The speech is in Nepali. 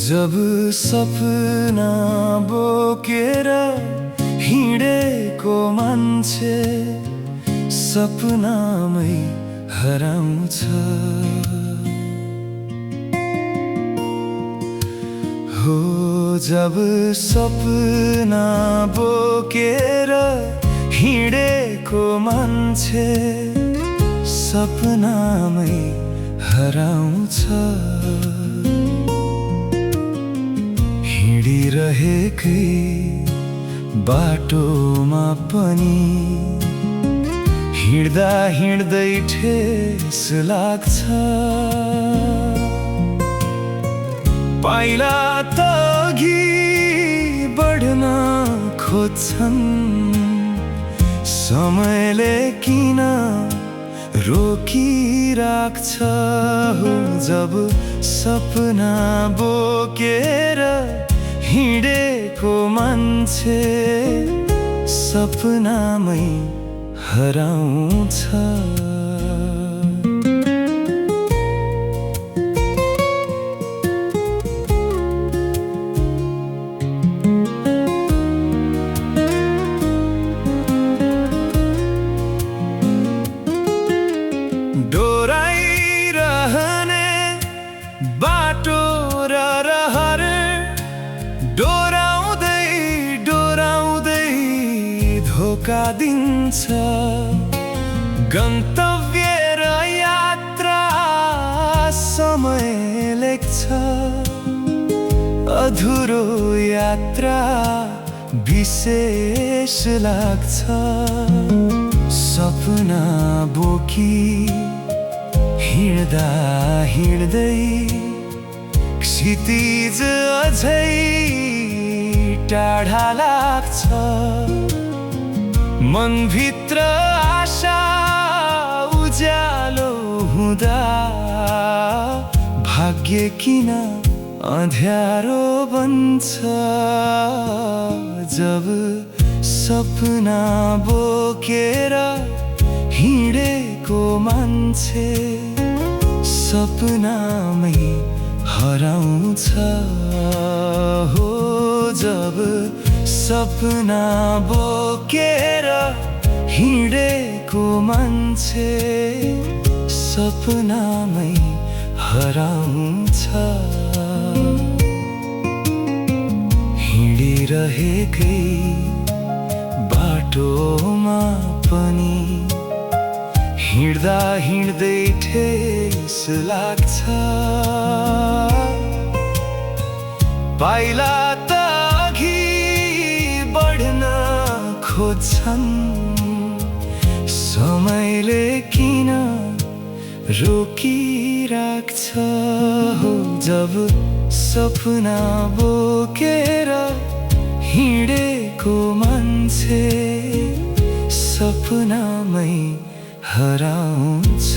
जब सपना बोकेर हिँडेको मान्छे सपनामै हराउँछ। हो जब सपना बोकेर हिँडेको मान्छे सपनामै हराउँछ। हिँडिरहेकै बाटोमा पनि हिँड्दा हिँड्दै ठेस लाग्छ। पाइला त अघि बढ्न खोज्छन्, समयले किन रोकिराख्छ। हो जब सपना बोकेर हिँडेको मान्छे सपनामै हराउँछ। डोराइरहने बाटो र रहर डोराउँदै डोराउँदै धोका दिन्छ। गन्तव्य र यात्रा समय लेख्छ, अधुरो यात्रा विशेष लाग्छ। सपना बोकी हिँड्दा हिँड्दै क्षितिज अझै टाढा लाग्छ। मनभित्र आशा उज्यालो हुँदा भाग्य किन अँध्यारो बन्छ। जब सपना बोकेर हिँडेको मान्छे सपनामै हराउँछ। हो जब सपना बोकेर हिँडेको मान्छे सपनामै हराउँछ। हिँडिरहेकै बाटोमा पनि हिँड्दा हिँड्दै ठेस लाग्छ। पाइला त अघि बढ्न खोज्छन्, समयले किन रोकिराख्छ। हो जब सपना बोकेर हिँडेको मान्छे सपनामै हराउँछ।